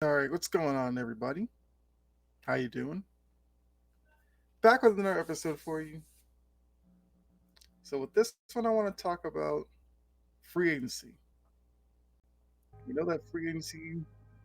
All right, what's going on, everybody? How you doing? Back with another episode for you. So with this one, I want to talk about free agency. You know that free agency,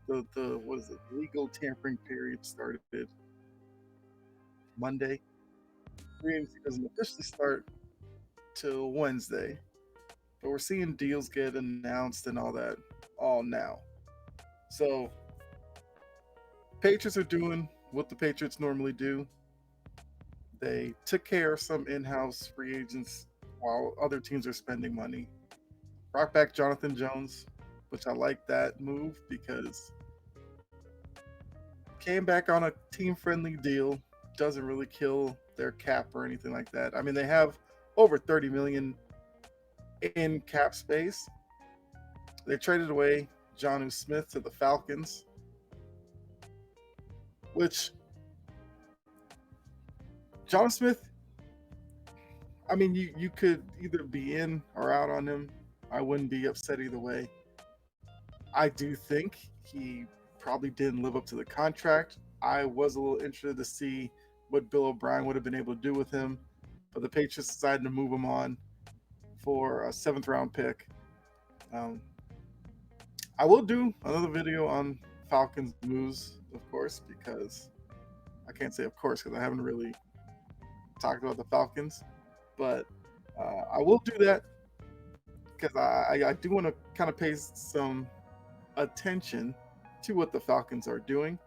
the what is it? Legal tampering period started Monday. Free agency doesn't officially start till Wednesday, but we're seeing deals get announced and all that all now. So Patriots are doing what the Patriots normally do. They took care of some in-house free agents while other teams are spending money. Brought back Jonathan Jones, which I like that move because came back on a team-friendly deal. Doesn't really kill their cap or anything like that. I mean, they have over 30 million in cap space. They traded away Jonnu Smith to the Falcons, which John Smith. I mean, you could either be in or out on him. I wouldn't be upset either way. I do think he probably didn't live up to the contract. I was a little interested to see what Bill O'Brien would have been able to do with him, but the Patriots decided to move him on for a seventh round pick. Um, I will do another video on Falcons moves, of course, because I can't say of course because I haven't really talked about the Falcons, but I will do that because I do want to kind of pay some attention to what the Falcons are doing.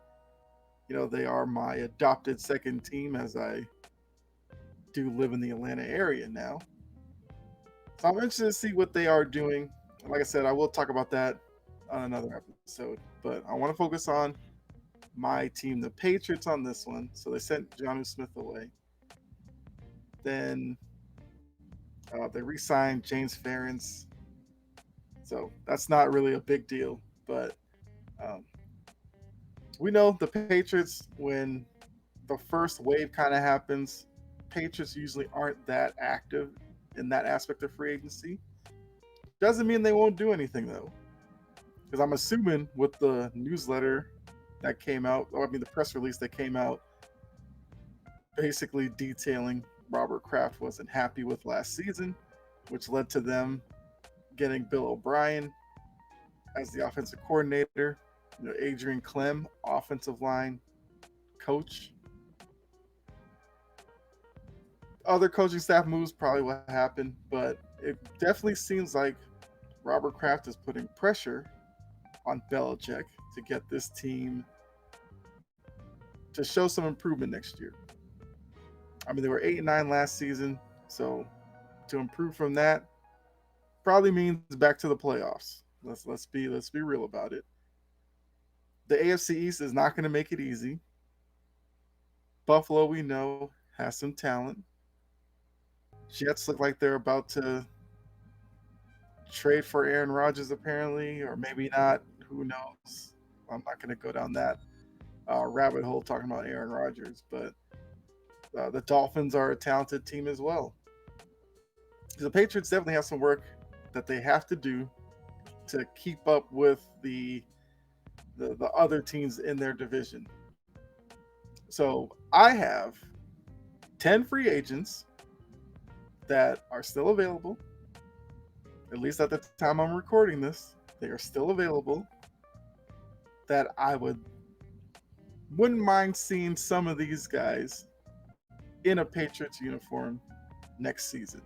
You know, they are my adopted second team as I do live in the Atlanta area now. So I'm interested to see what they are doing. Like I said, I will talk about that on another episode. But I want to focus on my team, the Patriots, on this one. So they sent Jonnu Smith away. Then they re signed James Ferentz. So that's not really a big deal. But um, we know the Patriots, when the first wave kind of happens, Patriots usually aren't that active in that aspect of free agency. Doesn't mean they won't do anything though, because I'm assuming with the newsletter that came out, or I mean the press release that came out, basically detailing Robert Kraft wasn't happy with last season, which led to them getting Bill O'Brien as the offensive coordinator. You know, Adrian Clem, offensive line coach. Other coaching staff moves probably will happen, but it definitely seems like Robert Kraft is putting pressure on Belichick to get this team to show some improvement next year. I mean, they were 8-9 last season, so to improve from that probably means back to the playoffs. Let's be real about it. The AFC East is not going to make it easy. Buffalo, we know, has some talent. Jets look like they're about to trade for Aaron Rodgers, apparently, or maybe not. Who knows? I'm not going to go down that rabbit hole talking about Aaron Rodgers, but the Dolphins are a talented team as well. The Patriots definitely have some work that they have to do to keep up with the other teams in their division. So I have 10 free agents that are still available. At least at the time I'm recording this, they are still available. That I wouldn't mind seeing some of these guys in a Patriots uniform next season.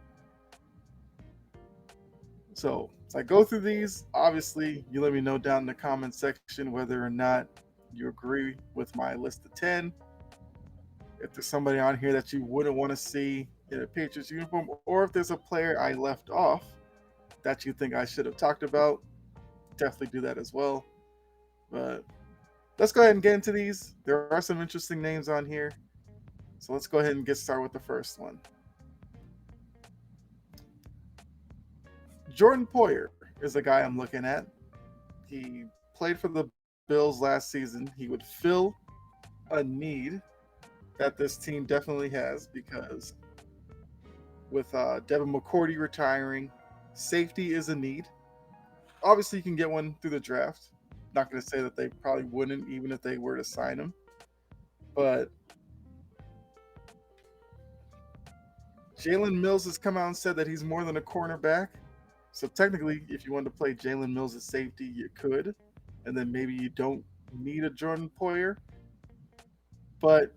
So as I go through these, obviously you let me know down in the comment section whether or not you agree with my list of 10. If there's somebody on here that you wouldn't want to see in a Patriots uniform, or if there's a player I left off that you think I should have talked about, definitely do that as well. But let's go ahead and get into these. There are some interesting names on here. So let's go ahead and get started with the first one. Jordan Poyer is a guy I'm looking at. He played for the Bills last season. He would fill a need that this team definitely has because with Devin McCourty retiring, safety is a need. Obviously, you can get one through the draft. Not going to say that they probably wouldn't, even if they were to sign him. But Jalen Mills has come out and said that he's more than a cornerback. So technically, if you wanted to play Jalen Mills at safety, you could, and then maybe you don't need a Jordan Poyer. But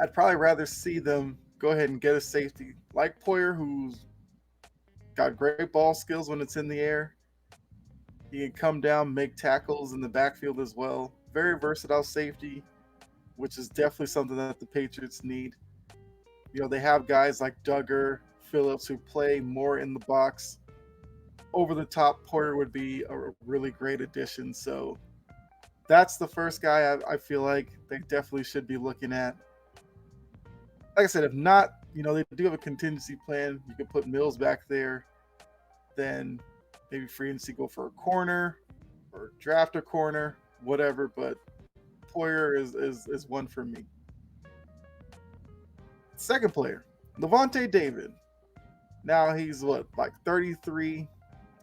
I'd probably rather see them go ahead and get a safety like Poyer, who's got great ball skills when it's in the air. He can come down, make tackles in the backfield as well. Very versatile safety, which is definitely something that the Patriots need. You know, they have guys like Duggar, Phillips who play more in the box. Over the top, Poyer would be a really great addition. So that's the first guy I feel like they definitely should be looking at. Like I said, if not, you know, they do have a contingency plan. You could put Mills back there, then maybe free agency go for a corner or draft a corner, whatever. But Poyer is one for me. Second player, Levante David. Now he's what, like 33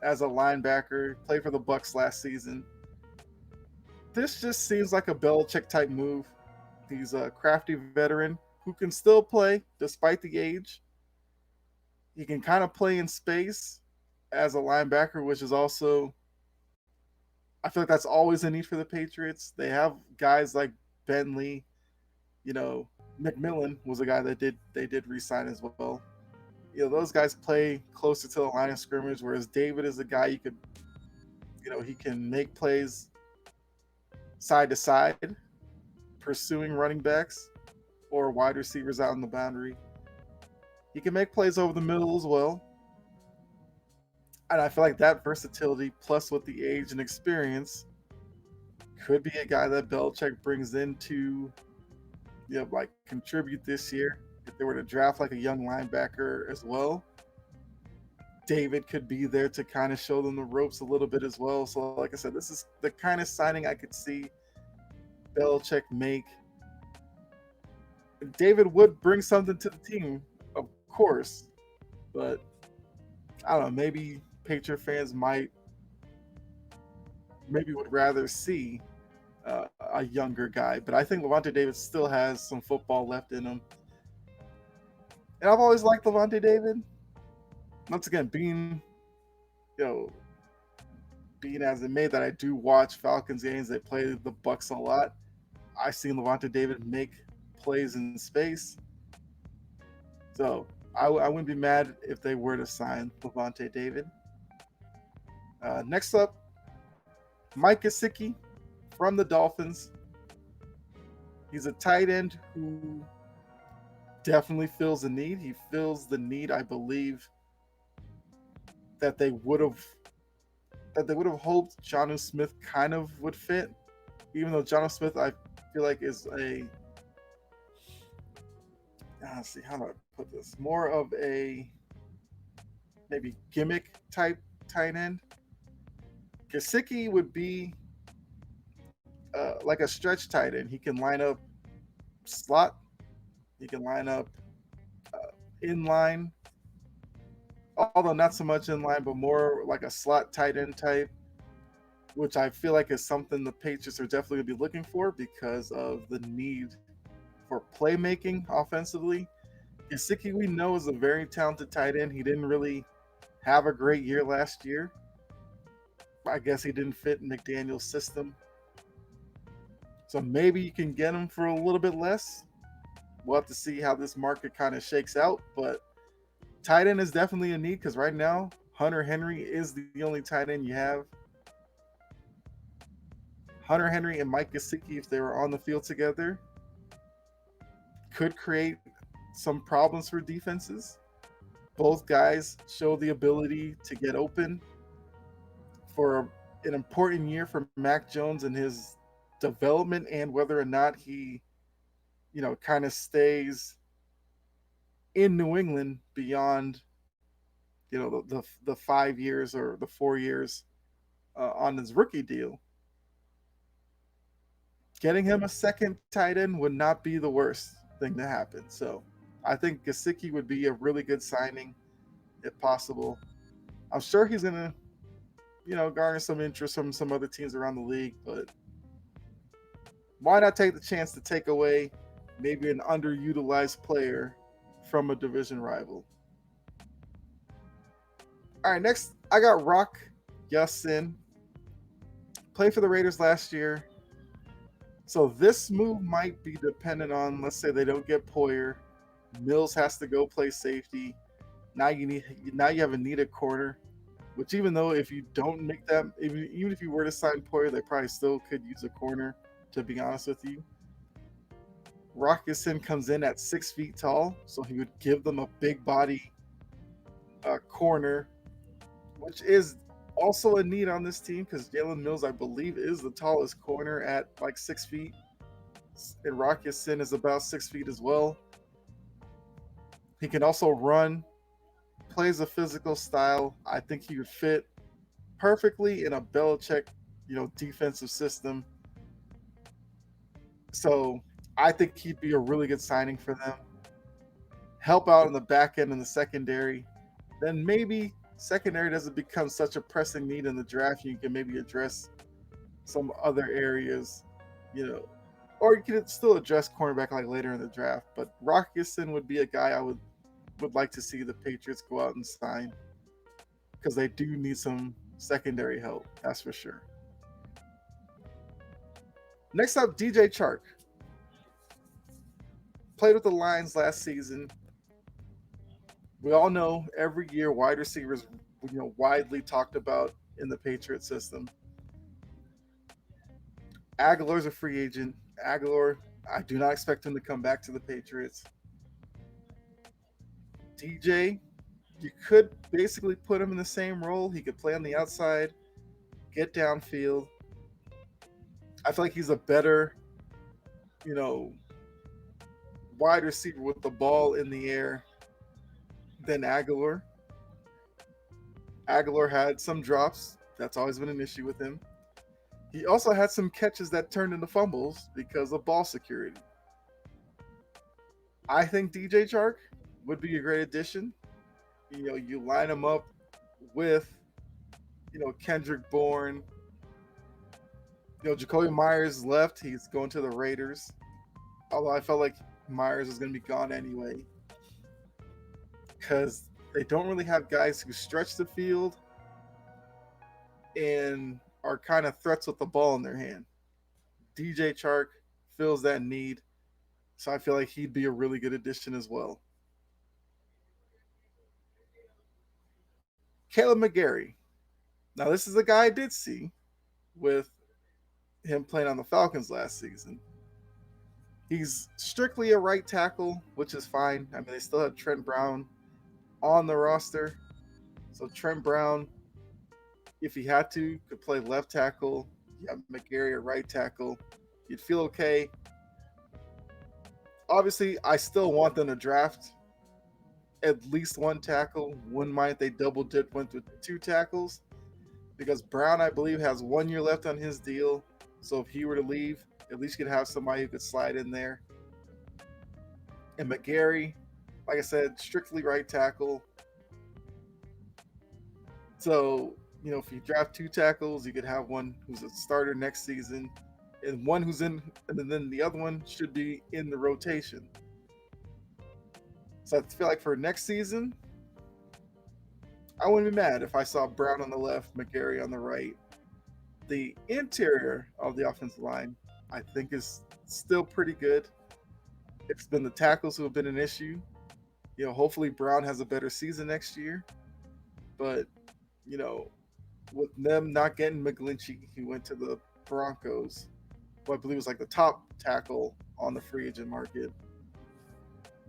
as a linebacker. Played for the Bucks last season. This just seems like a Belichick type move. He's a crafty veteran who can still play despite the age. He can kind of play in space as a linebacker, which is also, I feel like that's always a need for the Patriots. They have guys like Bentley, you know, McMillan was a guy that they did re-sign as well. You know, those guys play closer to the line of scrimmage, whereas David is a guy you could, you know, he can make plays side to side, pursuing running backs or wide receivers out on the boundary. He can make plays over the middle as well. And I feel like that versatility, plus with the age and experience, could be a guy that Belichick brings in to, you know, like contribute this year. If they were to draft like a young linebacker as well, David could be there to kind of show them the ropes a little bit as well. So, like I said, this is the kind of signing I could see Belichick make. David would bring something to the team, of course, but I don't know. Maybe Patriot fans maybe would rather see a younger guy, but I think Levante David still has some football left in him. And I've always liked Levante David. Once again, you know, being as it may that I do watch Falcons games, they play the Bucks a lot. I've seen Levante David make plays in space. So I wouldn't be mad if they were to sign Levante David. Next up, Mike Gesicki from the Dolphins. He's a tight end who definitely feels the need. He feels the need, I believe, that they would have hoped Jonnu Smith kind of would fit. Even though Jonnu Smith, I feel like, is a, let's see, how do I put this? More of a maybe gimmick type tight end. Gesicki would be like a stretch tight end. He can line up slot. He can line up inline, although not so much inline, but more like a slot tight end type, which I feel like is something the Patriots are definitely going to be looking for because of the need for playmaking offensively. Gesicki, we know, is a very talented tight end. He didn't really have a great year last year. I guess he didn't fit McDaniel's system. So maybe you can get him for a little bit less. We'll have to see how this market kind of shakes out. But tight end is definitely a need because right now, Hunter Henry is the only tight end you have. Hunter Henry and Mike Gesicki, if they were on the field together, could create some problems for defenses. Both guys show the ability to get open. For an important year for Mac Jones and his development and whether or not he, you know, kind of stays in New England beyond, you know, the 5 years or the 4 years on his rookie deal. Getting him a second tight end would not be the worst thing to happen. So I think Gesicki would be a really good signing if possible. I'm sure he's gonna garner some interest from some other teams around the league. But why not take the chance to take away maybe an underutilized player from a division rival? All right, next I got Rock Ya-Sin. Played for the Raiders last year. So this move might be dependent on, let's say they don't get Poyer. Mills has to go play safety. Now you have a needed corner. Which even though if you don't make that, even if you were to sign Poyer, they probably still could use a corner. To be honest with you, Rockison comes in at 6 feet tall, so he would give them a big body corner, which is also a need on this team because Jalen Mills, I believe, is the tallest corner at like 6 feet, and Rockison is about 6 feet as well. He can also run, plays a physical style. I think he would fit perfectly in a Belichick, defensive system. So I think he'd be a really good signing for them. Help out in the back end and the secondary. Then maybe secondary doesn't become such a pressing need in the draft. You can maybe address some other areas, or you can still address cornerback like later in the draft. But Rockison would be a guy I would like to see the Patriots go out and sign because they do need some secondary help. That's for sure. Next up, DJ Chark. Played with the Lions last season. We all know every year wide receivers, widely talked about in the Patriot system. Aguilar's a free agent. Aguilar, I do not expect him to come back to the Patriots. DJ, you could basically put him in the same role. He could play on the outside, get downfield. I feel like he's a better, wide receiver with the ball in the air than Aguilar. Aguilar had some drops. That's always been an issue with him. He also had some catches that turned into fumbles because of ball security. I think DJ Chark would be a great addition. You line him up with, Kendrick Bourne. Jacoby Myers left. He's going to the Raiders. Although I felt like Myers is going to be gone anyway. Because they don't really have guys who stretch the field and are kind of threats with the ball in their hand. DJ Chark fills that need. So I feel like he'd be a really good addition as well. Caleb McGarry. Now, this is a guy I did see with him playing on the Falcons last season. He's strictly a right tackle, which is fine. I mean, they still have Trent Brown on the roster. So Trent Brown, if he had to, could play left tackle. You have McGarry at right tackle. You'd feel okay. Obviously, I still want them to draft at least one tackle. Wouldn't mind if they double dip, went with 2 tackles. Because Brown, I believe, has 1 year left on his deal. So if he were to leave, at least you could have somebody who could slide in there. And McGarry, like I said, strictly right tackle. So, if you draft 2 tackles, you could have one who's a starter next season and one who's in, and then the other one should be in the rotation. So I feel like for next season, I wouldn't be mad if I saw Brown on the left, McGarry on the right. The interior of the offensive line, I think, is still pretty good. It's been the tackles who have been an issue. Hopefully Brown has a better season next year. But, with them not getting McGlinchey, who went to the Broncos, who I believe was like the top tackle on the free agent market.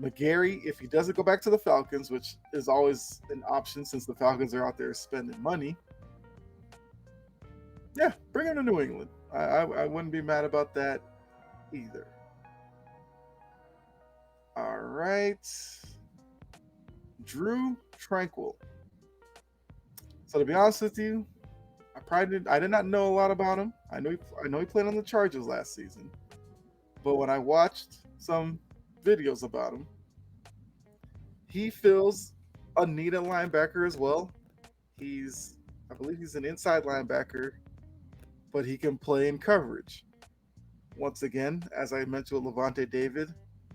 McGarry, if he doesn't go back to the Falcons, which is always an option since the Falcons are out there spending money, yeah, bring him to New England. I wouldn't be mad about that either. All right. Drew Tranquil. So to be honest with you, I did not know a lot about him. I know he played on the Chargers last season. But when I watched some videos about him, he fills a need at linebacker as well. He's I believe he's an inside linebacker, but he can play in coverage. Once again, as I mentioned with Levante David,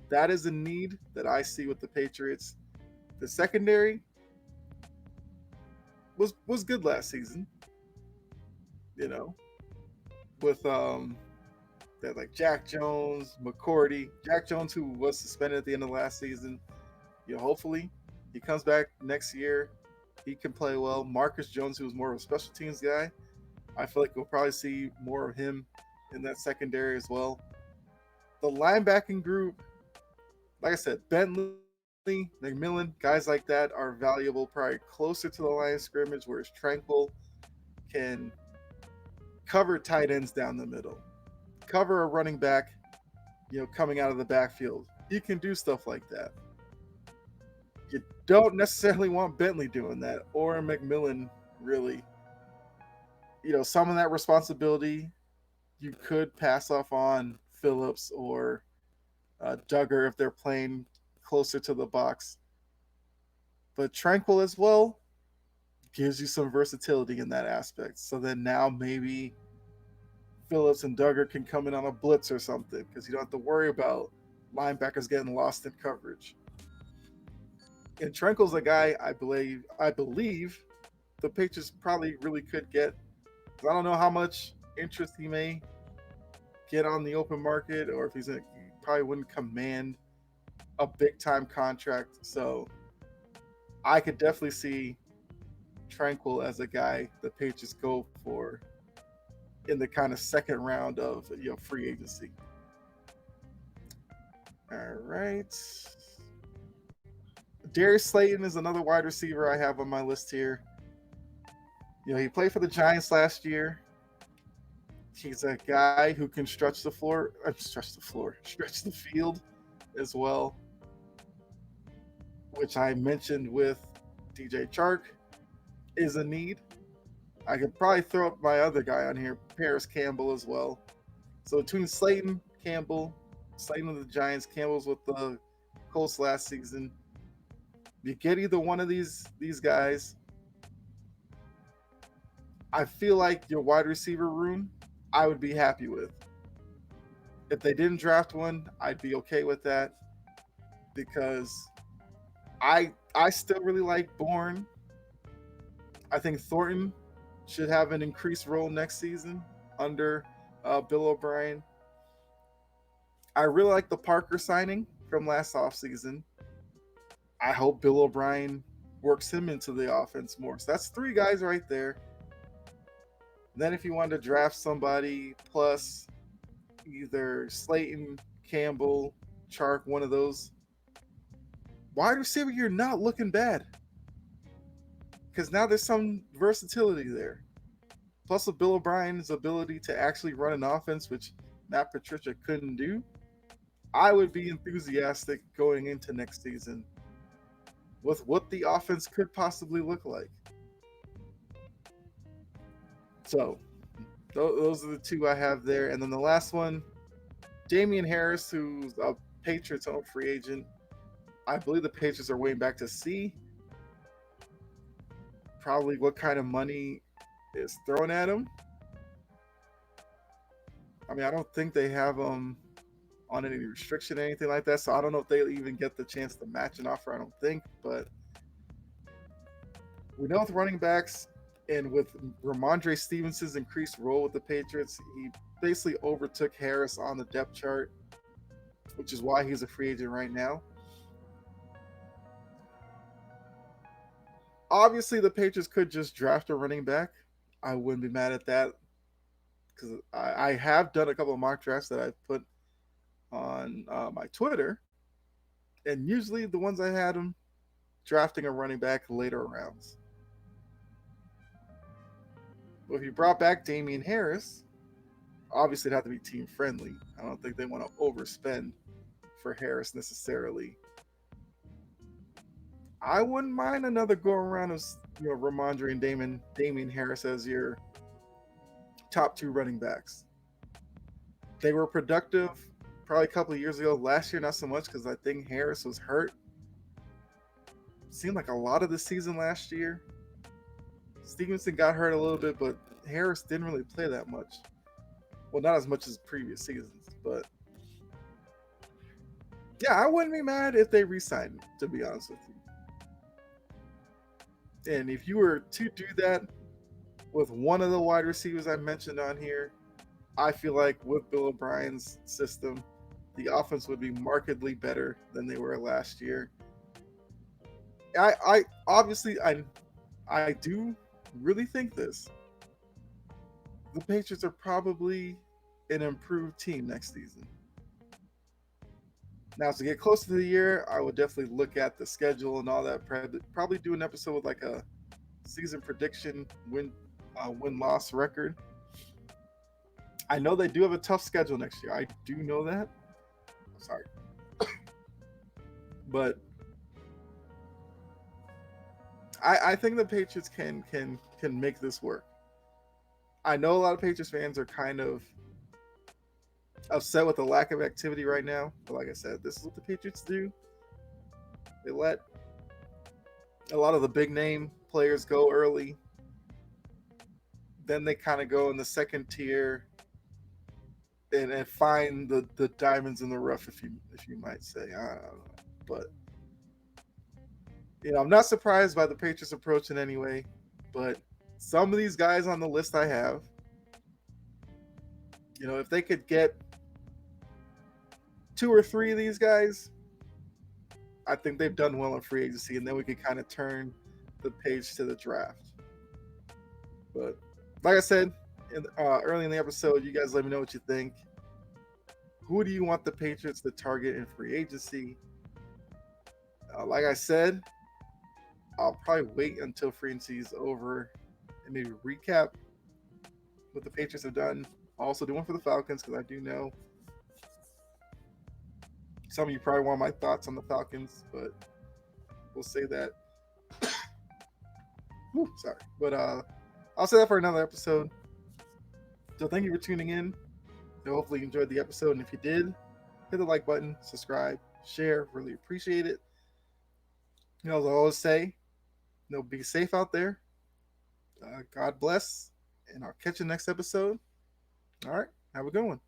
that is a need that I see with the Patriots. The secondary was good last season, you know, with that like Jack Jones, McCourty, Jack Jones who was suspended at the end of last season. Hopefully he comes back next year. He can play well. Marcus Jones, who was more of a special teams guy, I feel like we'll probably see more of him in that secondary as well. The linebacking group, like I said, Bentley, McMillan, guys like that are valuable, probably closer to the line of scrimmage, whereas Tranquil can cover tight ends down the middle, cover a running back, coming out of the backfield. He can do stuff like that. You don't necessarily want Bentley doing that or McMillan, really. Some of that responsibility you could pass off on Phillips or Duggar if they're playing closer to the box. But Tranquil as well gives you some versatility in that aspect. So then now maybe Phillips and Duggar can come in on a blitz or something because you don't have to worry about linebackers getting lost in coverage. And Tranquil's a guy I believe the Patriots probably really could get. I don't know how much interest he may get on the open market or if he probably wouldn't command a big time contract. So I could definitely see Tranquil as a guy the Patriots go for in the kind of second round of free agency. All right. Darius Slayton is another wide receiver I have on my list here. He played for the Giants last year. He's a guy who can stretch the field as well, which I mentioned with DJ Chark is a need. I could probably throw up my other guy on here, Paris Campbell as well. So between Slayton, Campbell, Slayton with the Giants, Campbell's with the Colts last season. You get either one of these guys. I feel like your wide receiver room, I would be happy with. If they didn't draft one, I'd be okay with that because I still really like Bourne. I think Thornton should have an increased role next season under Bill O'Brien. I really like the Parker signing from last offseason. I hope Bill O'Brien works him into the offense more. So that's three guys right there. And then if you wanted to draft somebody plus either Slayton, Campbell, Chark, one of those, wide receiver, you're not looking bad. Because now there's some versatility there. Plus with Bill O'Brien's ability to actually run an offense, which Matt Patricia couldn't do, I would be enthusiastic going into next season with what the offense could possibly look like. So those are the two I have there. And then the last one, Damian Harris, who's a Patriots own free agent. I believe the Patriots are waiting back to see probably what kind of money is thrown at him. I mean, I don't think they have him on any restriction or anything like that, so I don't know if they'll even get the chance to match an offer. I don't think, but we know with running backs and with Ramondre Stevenson's increased role with the Patriots, he basically overtook Harris on the depth chart, which is why he's a free agent right now. Obviously, the Patriots could just draft a running back. I wouldn't be mad at that because I have done a couple of mock drafts that I've put on my Twitter, and usually the ones I had them drafting a running back later rounds. But if you brought back Damian Harris, obviously it'd have to be team friendly. I don't think they want to overspend for Harris necessarily. I wouldn't mind another go around of Ramondre and Damian Harris as your top two running backs. They were productive probably a couple of years ago. Last year, not so much because I think Harris was hurt. Seemed like a lot of the season last year. Stevenson got hurt a little bit, but Harris didn't really play that much. Well, not as much as previous seasons, but yeah, I wouldn't be mad if they re-signed him, to be honest with you. And if you were to do that with one of the wide receivers I mentioned on here, I feel like with Bill O'Brien's system, the offense would be markedly better than they were last year. I obviously I do really think this. The Patriots are probably an improved team next season. Now, to get closer to the year, I would definitely look at the schedule and all that. Probably do an episode with like a season prediction win loss record. I know they do have a tough schedule next year. I do know that. Sorry, but I think the Patriots can make this work. I know a lot of Patriots fans are kind of upset with the lack of activity right now, but like I said, this is what the Patriots do. They let a lot of the big name players go early. Then they kind of go in the second tier and find the diamonds in the rough, if you might say. I don't know, but I'm not surprised by the Patriots approach in any way. But some of these guys on the list I have, if they could get 2 or 3 of these guys, I think they've done well in free agency, and then we could kind of turn the page to the draft. But like I said early in the episode, you guys let me know what you think. Who do you want the Patriots to target in free agency? Like I said, I'll probably wait until free agency is over and maybe recap what the Patriots have done. I'll also do one for the Falcons because I do know some of you probably want my thoughts on the Falcons, but we'll say that. Whew, sorry. But I'll say that for another episode. So thank you for tuning in. Hopefully you enjoyed the episode. And if you did, hit the like button, subscribe, share. Really appreciate it. As I always say, be safe out there. God bless. And I'll catch you next episode. All right. Have a good one.